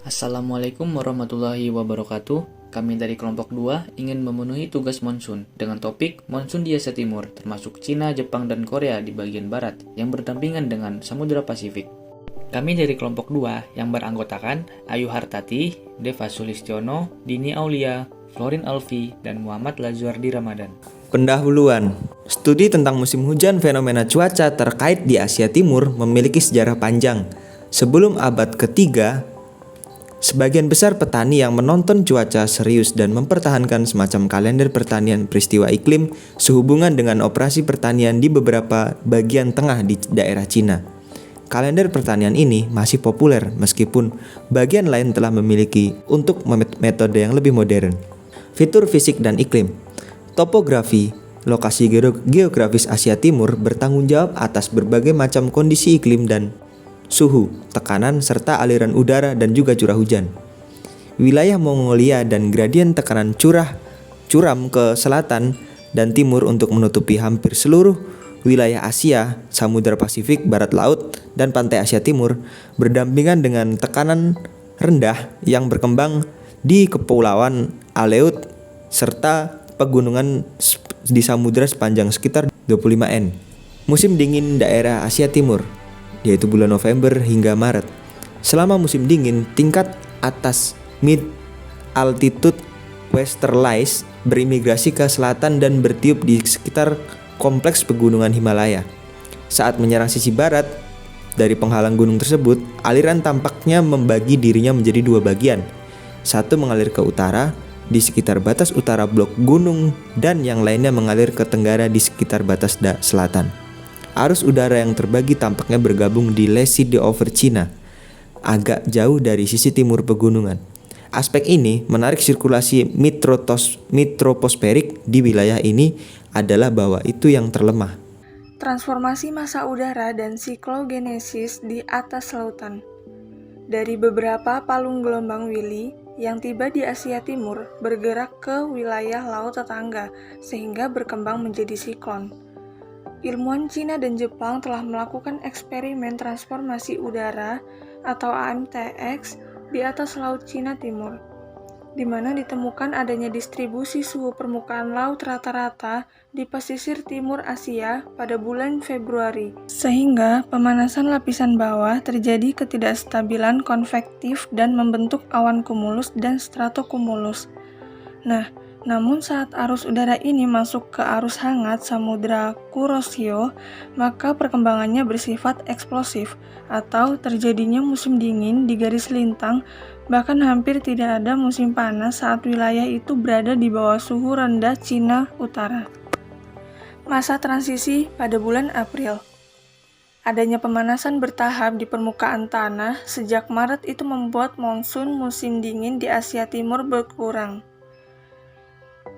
Assalamualaikum warahmatullahi wabarakatuh. Kami dari kelompok 2 ingin memenuhi tugas monsun dengan topik monsun di Asia Timur, termasuk Cina, Jepang, dan Korea di bagian barat yang berdampingan dengan Samudra Pasifik. Kami dari kelompok 2 yang beranggotakan Ayu Hartati, Deva Sulistiono, Dini Aulia, Florin Alfi, dan Muhammad Lazuardi Ramadan. Pendahuluan. Studi tentang musim hujan fenomena cuaca terkait di Asia Timur memiliki sejarah panjang. Sebelum abad ketiga, sebagian besar petani yang menonton cuaca serius dan mempertahankan semacam kalender pertanian peristiwa iklim sehubungan dengan operasi pertanian di beberapa bagian tengah di daerah Cina. Kalender pertanian ini masih populer meskipun bagian lain telah memiliki untuk metode yang lebih modern. Fitur fisik dan iklim. Topografi, lokasi geografis Asia Timur bertanggung jawab atas berbagai macam kondisi iklim dan suhu, tekanan, serta aliran udara dan juga curah hujan. Wilayah Mongolia dan gradien tekanan curam ke selatan dan timur untuk menutupi hampir seluruh wilayah Asia, Samudra Pasifik, Barat Laut, dan pantai Asia Timur berdampingan dengan tekanan rendah yang berkembang di Kepulauan Aleut serta pegunungan di samudra sepanjang sekitar 25 n. Musim dingin daerah Asia Timur yaitu bulan November hingga Maret. Selama musim dingin, tingkat atas mid altitude westerlies berimigrasi ke selatan dan bertiup di sekitar kompleks pegunungan Himalaya. Saat menyerang sisi barat dari penghalang gunung tersebut, aliran tampaknya membagi dirinya menjadi dua bagian. Satu mengalir ke utara di sekitar batas utara blok gunung dan yang lainnya mengalir ke tenggara di sekitar batas selatan. Arus udara yang terbagi tampaknya bergabung di Lazy over China, agak jauh dari sisi timur pegunungan. Aspek ini menarik sirkulasi metroposferik di wilayah ini adalah bahwa itu yang terlemah. Transformasi massa udara dan siklogenesis di atas lautan. Dari beberapa palung gelombang Willy yang tiba di Asia Timur bergerak ke wilayah laut tetangga sehingga berkembang menjadi siklon. Ilmuwan Cina dan Jepang telah melakukan eksperimen transformasi udara atau AMTX di atas Laut Cina Timur, di mana ditemukan adanya distribusi suhu permukaan laut rata-rata di pesisir timur Asia pada bulan Februari, sehingga pemanasan lapisan bawah terjadi ketidakstabilan konvektif dan membentuk awan kumulus dan stratocumulus. Namun saat arus udara ini masuk ke arus hangat Samudra Kuroshio, maka perkembangannya bersifat eksplosif atau terjadinya musim dingin di garis lintang, bahkan hampir tidak ada musim panas saat wilayah itu berada di bawah suhu rendah Cina Utara. Masa transisi pada bulan April. Adanya pemanasan bertahap di permukaan tanah sejak Maret itu membuat monsun musim dingin di Asia Timur berkurang.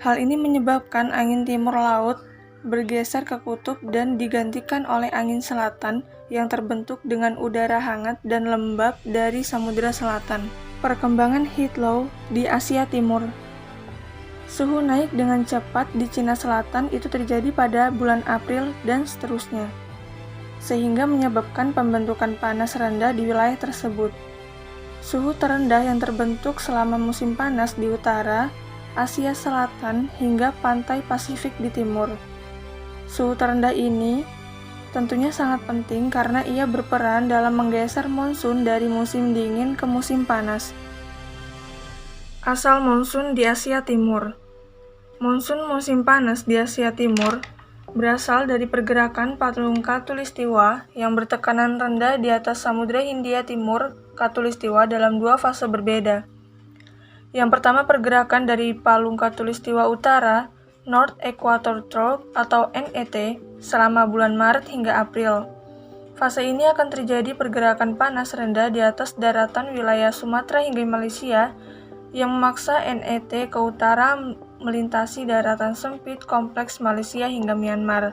Hal ini menyebabkan angin timur laut bergeser ke kutub dan digantikan oleh angin selatan yang terbentuk dengan udara hangat dan lembab dari Samudra Selatan. Perkembangan heat low di Asia Timur. Suhu naik dengan cepat di Cina Selatan itu terjadi pada bulan April dan seterusnya, sehingga menyebabkan pembentukan panas rendah di wilayah tersebut. Suhu terendah yang terbentuk selama musim panas di utara Asia Selatan hingga pantai Pasifik di timur. Suhu terendah ini tentunya sangat penting karena ia berperan dalam menggeser monsun dari musim dingin ke musim panas. Asal monsun di Asia Timur. Monsun musim panas di Asia Timur berasal dari pergerakan palung khatulistiwa yang bertekanan rendah di atas Samudra Hindia Timur khatulistiwa dalam dua fase berbeda. Yang pertama, pergerakan dari palung khatulistiwa utara, North Equator Trough atau NET, selama bulan Maret hingga April. Fase ini akan terjadi pergerakan panas rendah di atas daratan wilayah Sumatera hingga Malaysia yang memaksa NET ke utara melintasi daratan sempit kompleks Malaysia hingga Myanmar.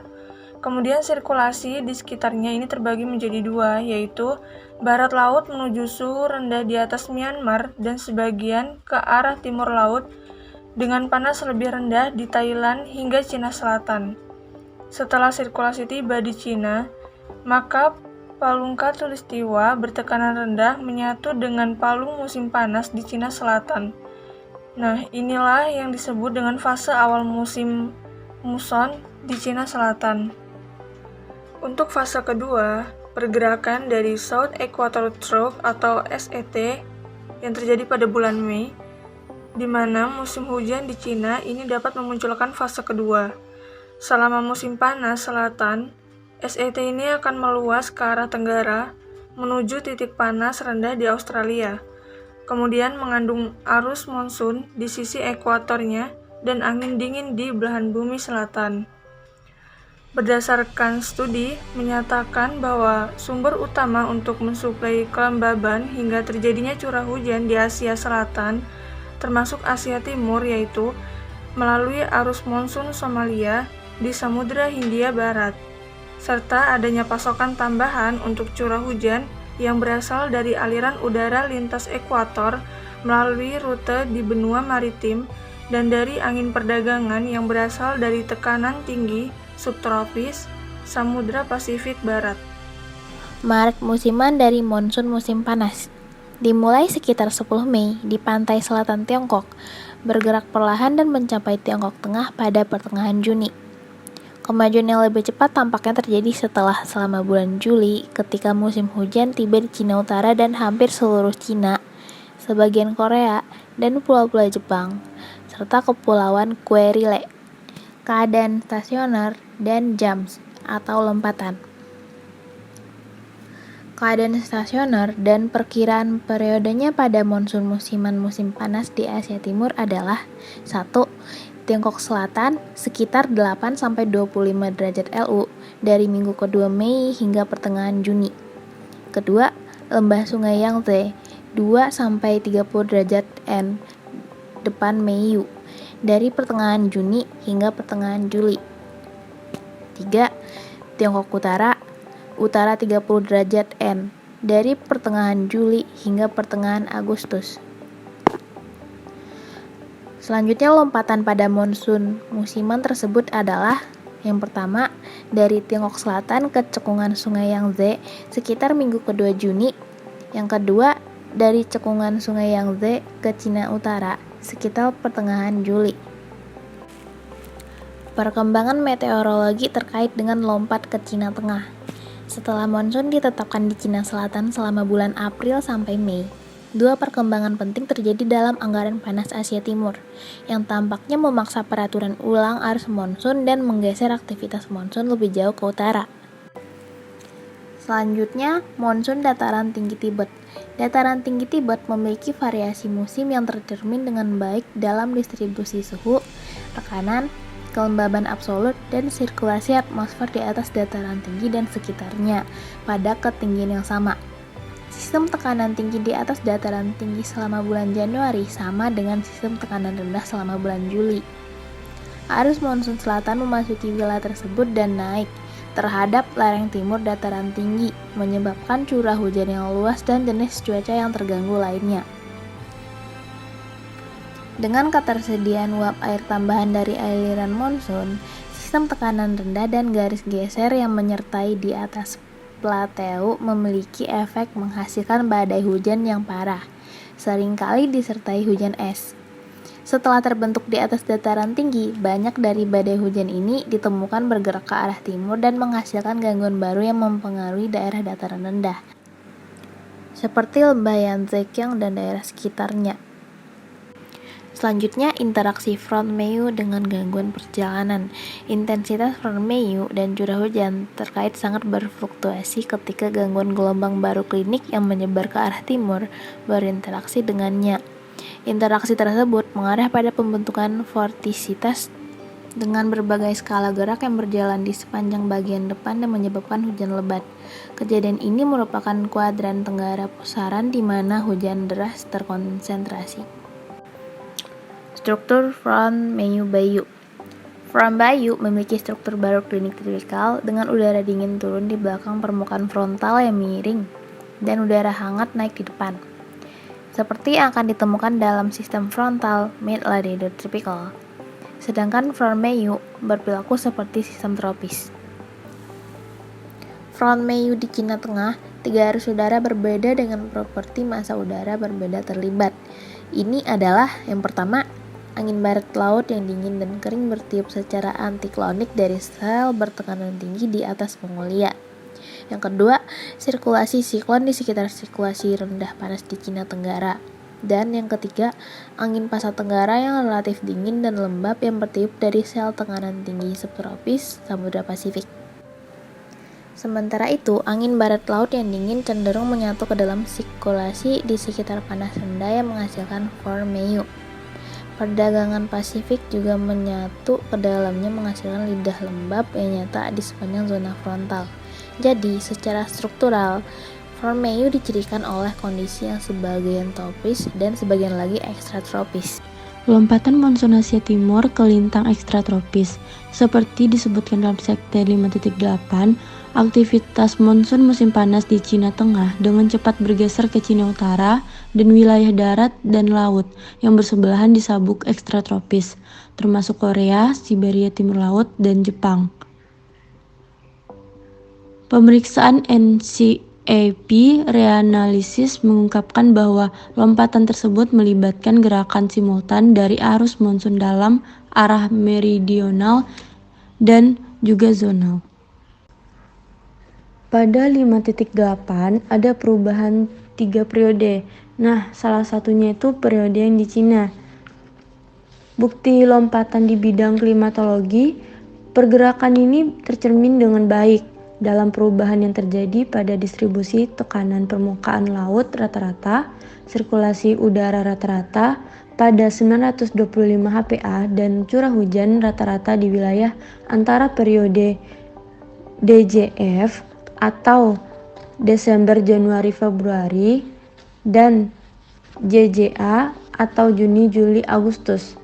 Kemudian sirkulasi di sekitarnya ini terbagi menjadi dua, yaitu barat laut menuju suhu rendah di atas Myanmar dan sebagian ke arah timur laut dengan panas lebih rendah di Thailand hingga Cina Selatan. Setelah sirkulasi tiba di Cina, maka palung khatulistiwa bertekanan rendah menyatu dengan palung musim panas di Cina Selatan. Nah, inilah yang disebut dengan fase awal musim muson di Cina Selatan. Untuk fase kedua, pergerakan dari South Equator Trough atau SET yang terjadi pada bulan Mei, di mana musim hujan di Cina ini dapat memunculkan fase kedua. Selama musim panas selatan, SET ini akan meluas ke arah tenggara menuju titik panas rendah di Australia, kemudian mengandung arus monsun di sisi ekuatornya dan angin dingin di belahan bumi selatan. Berdasarkan studi menyatakan bahwa sumber utama untuk mensuplai kelembaban hingga terjadinya curah hujan di Asia Selatan, termasuk Asia Timur, yaitu melalui arus monsun Somalia di Samudra Hindia Barat, serta adanya pasokan tambahan untuk curah hujan yang berasal dari aliran udara lintas ekuator melalui rute di benua maritim dan dari angin perdagangan yang berasal dari tekanan tinggi subtropis Samudra Pasifik Barat. Maret musiman dari monsun musim panas. Dimulai sekitar 10 Mei di pantai selatan Tiongkok, bergerak perlahan dan mencapai Tiongkok Tengah pada pertengahan Juni. Kemajuan yang lebih cepat tampaknya terjadi selama bulan Juli ketika musim hujan tiba di Cina Utara dan hampir seluruh Cina, sebagian Korea, dan pulau-pulau Jepang, serta kepulauan Kuril. Keadaan stasioner dan jams atau lompatan. Keadaan stasioner dan perkiraan periodenya pada monsun musiman musim panas di Asia Timur adalah 1. Tiongkok Selatan sekitar 8-25 derajat LU dari minggu kedua Mei hingga pertengahan Juni. Kedua, lembah Sungai Yangtze 2-30 derajat N depan Meiyu dari pertengahan Juni hingga pertengahan Juli. 3. Tiongkok Utara 30 derajat N dari pertengahan Juli hingga pertengahan Agustus. Selanjutnya lompatan pada monsun musiman tersebut adalah yang pertama, dari Tiongkok Selatan ke cekungan Sungai Yangtze sekitar minggu kedua Juni. Yang kedua, dari cekungan Sungai Yangtze ke Cina Utara sekitar pertengahan Juli. Perkembangan meteorologi terkait dengan lompat ke Cina Tengah. Setelah monsun ditetapkan di Cina Selatan selama bulan April sampai Mei, dua perkembangan penting terjadi dalam anggaran panas Asia Timur, yang tampaknya memaksa peraturan ulang arus monsun dan menggeser aktivitas monsun lebih jauh ke utara. Selanjutnya, monsun dataran tinggi Tibet. Dataran tinggi Tibet memiliki variasi musim yang tercermin dengan baik dalam distribusi suhu, tekanan, kelembaban absolut, dan sirkulasi atmosfer di atas dataran tinggi dan sekitarnya pada ketinggian yang sama. Sistem tekanan tinggi di atas dataran tinggi selama bulan Januari sama dengan sistem tekanan rendah selama bulan Juli. Arus monsun selatan memasuki wilayah tersebut dan naik terhadap lereng timur dataran tinggi, menyebabkan curah hujan yang luas dan jenis cuaca yang terganggu lainnya. Dengan ketersediaan uap air tambahan dari aliran monsun, sistem tekanan rendah dan garis geser yang menyertai di atas plateu memiliki efek menghasilkan badai hujan yang parah, seringkali disertai hujan es. Setelah terbentuk di atas dataran tinggi, banyak dari badai hujan ini ditemukan bergerak ke arah timur dan menghasilkan gangguan baru yang mempengaruhi daerah dataran rendah, seperti lembah Yangtze-kiang dan daerah sekitarnya. Selanjutnya, interaksi front Meiyu dengan gangguan perjalanan. Intensitas front Meiyu dan curah hujan terkait sangat berfluktuasi ketika gangguan gelombang baru klinik yang menyebar ke arah timur berinteraksi dengannya. Interaksi tersebut mengarah pada pembentukan vortisitas dengan berbagai skala gerak yang berjalan di sepanjang bagian depan dan menyebabkan hujan lebat. Kejadian ini merupakan kuadran tenggara pusaran di mana hujan deras terkonsentrasi. Struktur front Meiyu Bayu. Front Bayu memiliki struktur baru klinik tipikal dengan udara dingin turun di belakang permukaan frontal yang miring dan udara hangat naik di depan, seperti yang akan ditemukan dalam sistem frontal mid-latitude tropical. Sedangkan front Meiyu berperilaku seperti sistem tropis. front Meiyu di Cina Tengah, 3 arus udara berbeda dengan properti massa udara berbeda terlibat. Ini adalah yang pertama, angin barat laut yang dingin dan kering bertiup secara antiklonik dari sel bertekanan tinggi di atas Mongolia. Yang kedua, sirkulasi siklon di sekitar sirkulasi rendah panas di Cina Tenggara. Dan yang ketiga, angin pasat tenggara yang relatif dingin dan lembab yang bertiup dari sel tekanan tinggi subtropis Samudra Pasifik. Sementara itu, angin barat laut yang dingin cenderung menyatu ke dalam sirkulasi di sekitar panas rendah yang menghasilkan front Meiyu. Perdagangan Pasifik juga menyatu ke dalamnya menghasilkan lidah lembab yang nyata di sepanjang zona frontal. Jadi, secara struktural, front Meiyu dicirikan oleh kondisi yang sebagian tropis dan sebagian lagi ekstratropis. Lompatan monsun Asia Timur ke lintang ekstratropis. Seperti disebutkan dalam sekte 5.8, aktivitas monsun musim panas di Cina Tengah dengan cepat bergeser ke Cina Utara dan wilayah darat dan laut yang bersebelahan di sabuk ekstratropis, termasuk Korea, Siberia Timur Laut, dan Jepang. Pemeriksaan NCAP reanalisis mengungkapkan bahwa lompatan tersebut melibatkan gerakan simultan dari arus monsun dalam arah meridional dan juga zonal. Pada 5.8 ada perubahan 3 periode. Nah, salah satunya itu periode yang di Cina. Bukti lompatan di bidang klimatologi, pergerakan ini tercermin dengan baik dalam perubahan yang terjadi pada distribusi tekanan permukaan laut rata-rata, sirkulasi udara rata-rata pada 925 HPA dan curah hujan rata-rata di wilayah antara periode DJF atau Desember Januari Februari dan JJA atau Juni Juli Agustus.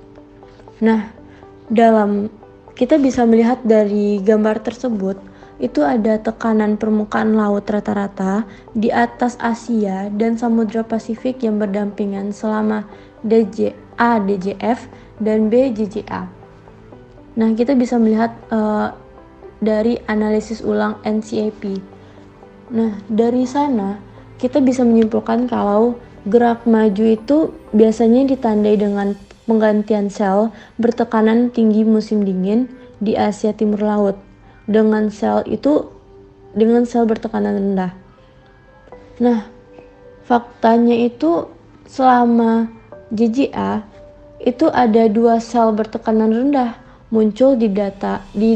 Nah, kita bisa melihat dari gambar tersebut, itu ada tekanan permukaan laut rata-rata di atas Asia dan Samudra Pasifik yang berdampingan selama DJA, DJF, dan BJJA. Nah, kita bisa melihat dari analisis ulang NCAP. Nah, dari sana kita bisa menyimpulkan kalau gerak maju itu biasanya ditandai dengan penggantian sel bertekanan tinggi musim dingin di Asia Timur Laut dengan sel bertekanan rendah. Nah, faktanya itu selama JJA itu ada 2 sel bertekanan rendah muncul di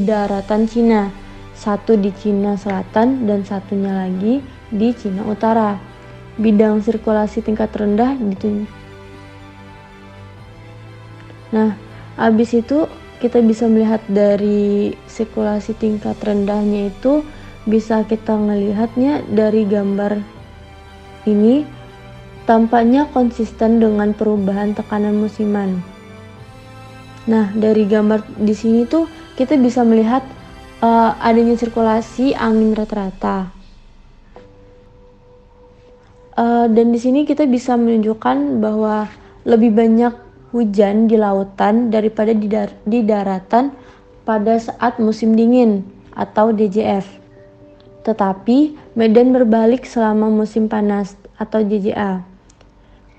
daratan Cina, satu di Cina Selatan dan satunya lagi di Cina Utara. Bidang sirkulasi tingkat rendah Nah, habis itu kita bisa melihat dari sirkulasi tingkat rendahnya itu bisa kita melihatnya dari gambar ini tampaknya konsisten dengan perubahan tekanan musiman. Nah, dari gambar di sini tuh kita bisa melihat adanya sirkulasi angin rata-rata. Dan di sini kita bisa menunjukkan bahwa lebih banyak hujan di lautan daripada di daratan pada saat musim dingin atau DJF. Tetapi medan berbalik selama musim panas atau JJA.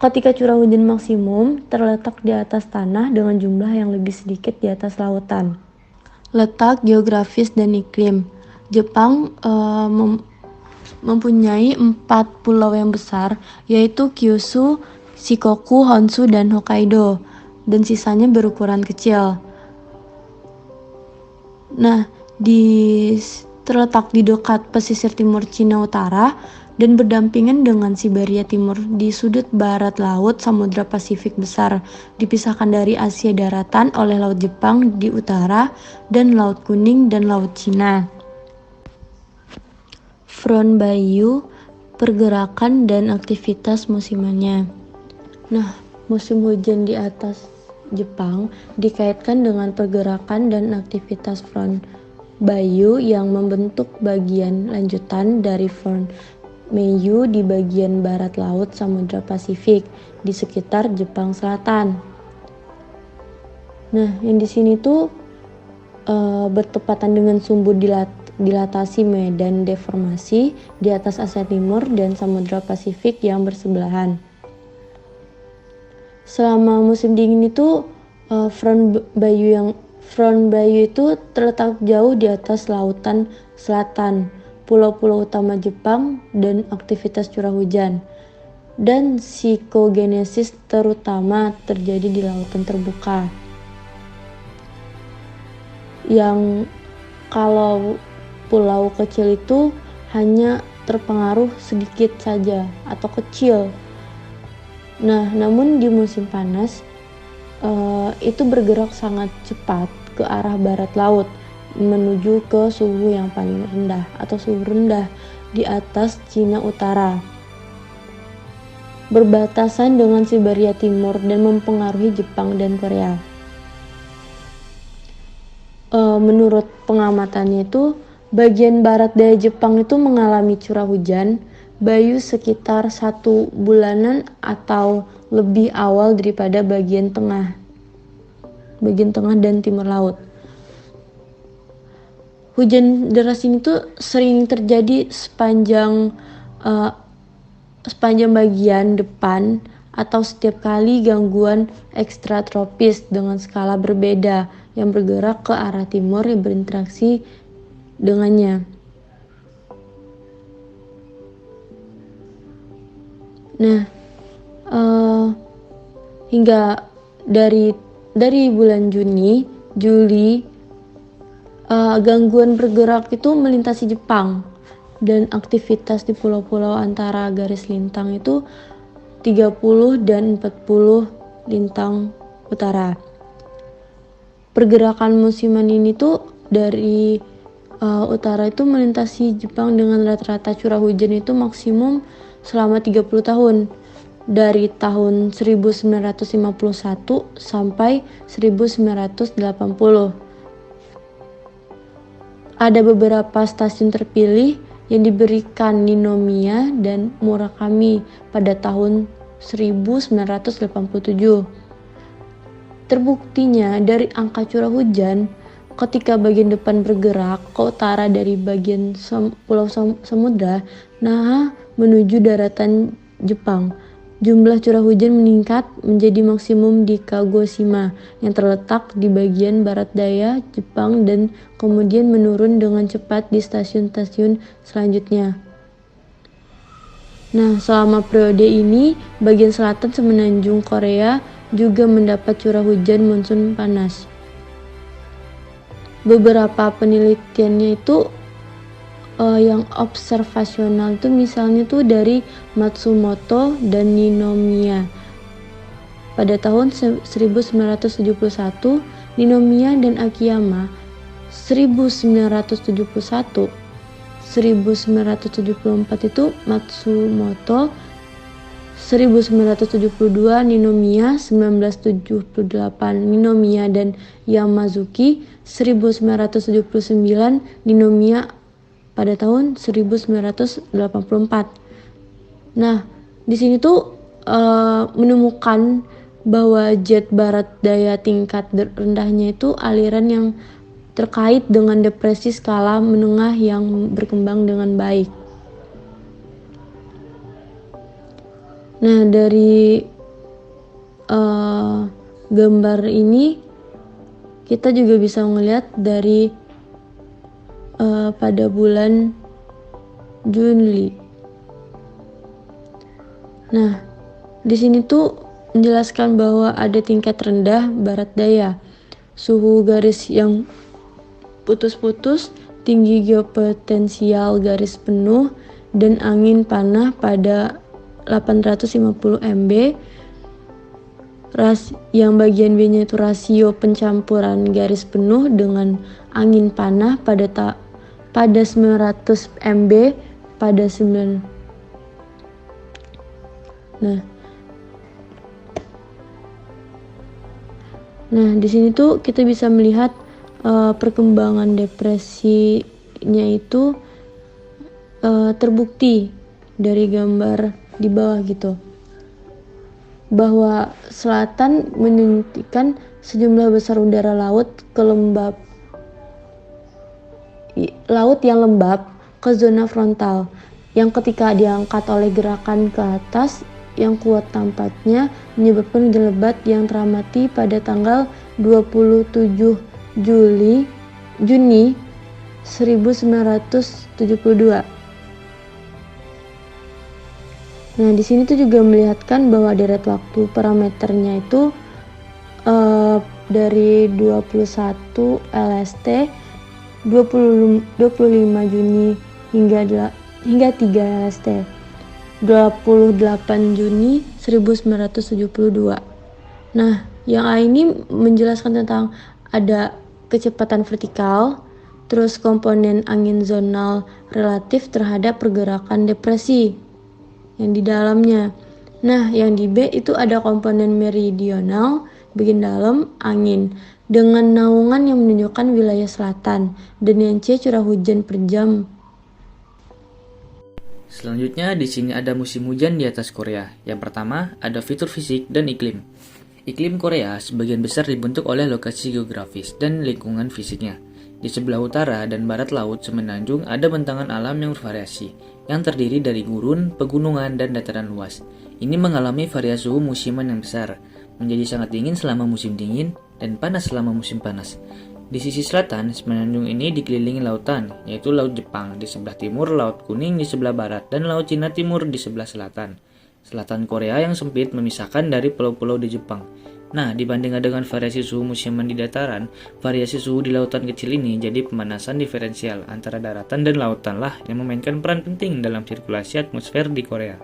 Ketika curah hujan maksimum terletak di atas tanah dengan jumlah yang lebih sedikit di atas lautan. Letak geografis dan iklim. Jepang mempunyai 4 pulau yang besar, yaitu Kyushu, Shikoku, Honshu, dan Hokkaido, dan sisanya berukuran kecil. Nah, terletak di dekat pesisir timur Cina Utara dan berdampingan dengan Siberia Timur di sudut barat laut Samudra Pasifik besar, dipisahkan dari Asia daratan oleh Laut Jepang di utara dan Laut Kuning dan Laut Cina. Front Meiyu, pergerakan dan aktivitas musimannya. Nah, musim hujan di atas Jepang dikaitkan dengan pergerakan dan aktivitas front Meiyu yang membentuk bagian lanjutan dari front Meiyu di bagian barat laut Samudra Pasifik di sekitar Jepang Selatan. Nah, yang di sini tuh bertepatan dengan dilatasi medan deformasi di atas Asia Timur dan Samudra Pasifik yang bersebelahan. Selama musim dingin itu front Bayu itu terletak jauh di atas lautan selatan, pulau-pulau utama Jepang, dan aktivitas curah hujan dan psikogenesis terutama terjadi di lautan terbuka. Yang kalau pulau kecil itu hanya terpengaruh sedikit saja atau kecil. Nah, namun di musim panas itu bergerak sangat cepat ke arah barat laut menuju ke suhu yang paling rendah atau suhu rendah di atas Cina Utara, berbatasan dengan Siberia Timur dan mempengaruhi Jepang dan Korea. Menurut pengamatannya itu, bagian barat daya Jepang itu mengalami curah hujan Bayu sekitar 1 bulanan atau lebih awal daripada bagian tengah dan timur laut. Hujan deras ini tuh sering terjadi sepanjang bagian depan atau setiap kali gangguan ekstratropis dengan skala berbeda yang bergerak ke arah timur yang berinteraksi dengannya. Nah, hingga dari bulan Juli, gangguan bergerak itu melintasi Jepang dan aktivitas di pulau-pulau antara garis lintang itu 30 dan 40 lintang utara. Pergerakan musiman ini tuh dari utara itu melintasi Jepang dengan rata-rata curah hujan itu maksimum selama 30 tahun, dari tahun 1951 sampai 1980. Ada beberapa stasiun terpilih yang diberikan Ninomiya dan Murakami pada tahun 1987. Terbuktinya dari angka curah hujan ketika bagian depan bergerak ke utara dari bagian pulau samudra menuju daratan Jepang. Jumlah curah hujan meningkat menjadi maksimum di Kagoshima yang terletak di bagian barat daya Jepang dan kemudian menurun dengan cepat di stasiun-stasiun selanjutnya. Nah, selama periode ini, bagian selatan semenanjung Korea juga mendapat curah hujan monsun panas. Beberapa penelitiannya itu yang observasional itu misalnya tuh dari Matsumoto dan Ninomiya. Pada tahun 1971, Ninomiya dan Akiyama 1974 itu Matsumoto, 1972 Ninomiya, 1978 Ninomiya dan Yamazuki, 1979 Ninomiya pada tahun 1984. Nah, di sini tuh menemukan bahwa jet barat daya tingkat rendahnya itu aliran yang terkait dengan depresi skala menengah yang berkembang dengan baik. Nah, dari gambar ini kita juga bisa melihat dari pada bulan Juli. Nah, di sini tuh menjelaskan bahwa ada tingkat rendah barat daya, suhu garis yang putus-putus, tinggi geopotensial garis penuh, dan angin panah pada 850 mb. Yang bagian B-nya itu rasio pencampuran garis penuh dengan angin panah pada 900 mb pada 9. Nah, di sini tuh kita bisa melihat perkembangan depresinya itu terbukti dari gambar di bawah gitu, bahwa selatan menyuntikkan sejumlah besar udara laut ke lembab laut yang lembab ke zona frontal, yang ketika diangkat oleh gerakan ke atas yang kuat tampaknya menyebabkan hujan lebat yang teramati pada tanggal 27 Juni 1972. Nah, di sini tuh juga melihatkan bahwa deret waktu parameternya itu dari 21 LST 25 Juni hingga 3 LST 28 Juni 1972. Nah, yang A ini menjelaskan tentang ada kecepatan vertikal, terus komponen angin zonal relatif terhadap pergerakan depresi yang di dalamnya. Nah, yang di B itu ada komponen meridional bagian dalam angin dengan naungan yang menunjukkan wilayah selatan, dan yang C curah hujan per jam. Selanjutnya di sini ada musim hujan di atas Korea. Yang pertama ada fitur fisik dan iklim. Iklim Korea sebagian besar dibentuk oleh lokasi geografis dan lingkungan fisiknya. Di sebelah utara dan barat laut semenanjung ada bentangan alam yang bervariasi, yang terdiri dari gurun, pegunungan, dan dataran luas. Ini mengalami variasi suhu musiman yang besar, menjadi sangat dingin selama musim dingin dan panas selama musim panas. Di sisi selatan, semenanjung ini dikelilingi lautan, yaitu Laut Jepang di sebelah timur, Laut Kuning di sebelah barat, dan Laut Cina Timur di sebelah selatan. Selatan Korea yang sempit memisahkan dari pulau-pulau di Jepang. Nah, dibandingkan dengan variasi suhu musiman di dataran, variasi suhu di lautan kecil ini jadi pemanasan diferensial antara daratan dan lautan lah yang memainkan peran penting dalam sirkulasi atmosfer di Korea.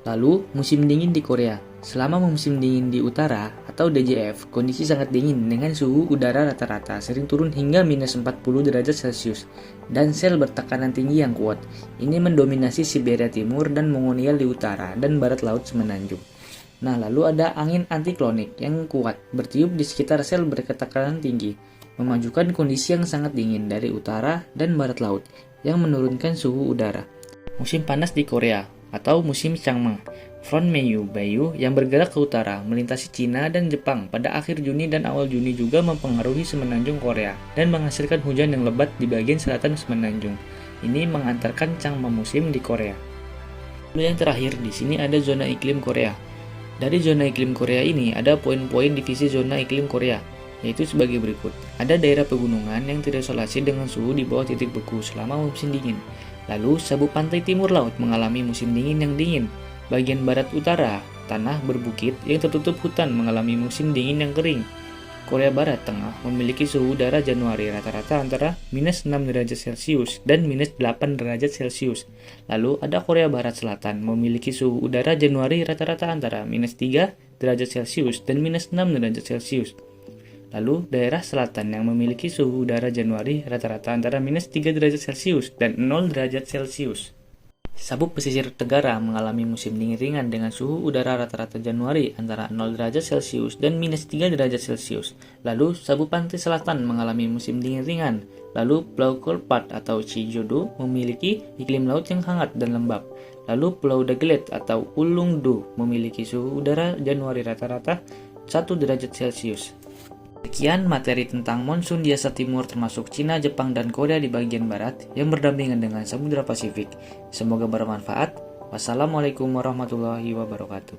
Lalu, musim dingin di Korea. Selama musim dingin di utara atau DJF, kondisi sangat dingin dengan suhu udara rata-rata sering turun hingga minus 40 derajat Celcius dan sel bertekanan tinggi yang kuat. Ini mendominasi Siberia Timur dan Mongolia di utara dan barat laut semenanjung. Nah, lalu ada angin antiklonik yang kuat bertiup di sekitar sel bertekanan tinggi, memajukan kondisi yang sangat dingin dari utara dan barat laut yang menurunkan suhu udara. Musim panas di Korea atau musim Changma, front Bayu yang bergerak ke utara melintasi Cina dan Jepang pada akhir Juni dan awal Juni juga mempengaruhi semenanjung Korea dan menghasilkan hujan yang lebat di bagian selatan semenanjung. Ini mengantarkan Changma musim di Korea. Lalu yang terakhir di sini ada zona iklim Korea. Dari zona iklim Korea ini ada poin-poin divisi zona iklim Korea, yaitu sebagai berikut. Ada daerah pegunungan yang terisolasi dengan suhu di bawah titik beku selama musim dingin. Lalu, sabuk pantai timur laut mengalami musim dingin yang dingin. Bagian barat utara, tanah berbukit yang tertutup hutan mengalami musim dingin yang kering. Korea Barat Tengah memiliki suhu udara Januari rata-rata antara minus 6 derajat Celcius dan minus 8 derajat Celcius. Lalu, ada Korea Barat Selatan memiliki suhu udara Januari rata-rata antara minus 3 derajat Celcius dan minus 6 derajat Celcius. Lalu, daerah selatan yang memiliki suhu udara Januari rata-rata antara minus 3 derajat Celcius dan 0 derajat Celcius. Sabuk pesisir tenggara mengalami musim dingin ringan dengan suhu udara rata-rata Januari antara 0 derajat Celcius dan minus 3 derajat Celcius. Lalu, sabuk pantai selatan mengalami musim dingin ringan. Lalu, Pulau Kolpat atau Jeju-do memiliki iklim laut yang hangat dan lembab. Lalu, Pulau Dagelet atau Ulung-do memiliki suhu udara Januari rata-rata 1 derajat Celcius. Sekian materi tentang monsun di Asia Timur termasuk Cina, Jepang, dan Korea di bagian barat yang berdampingan dengan Samudra Pasifik. Semoga bermanfaat. Wassalamualaikum warahmatullahi wabarakatuh.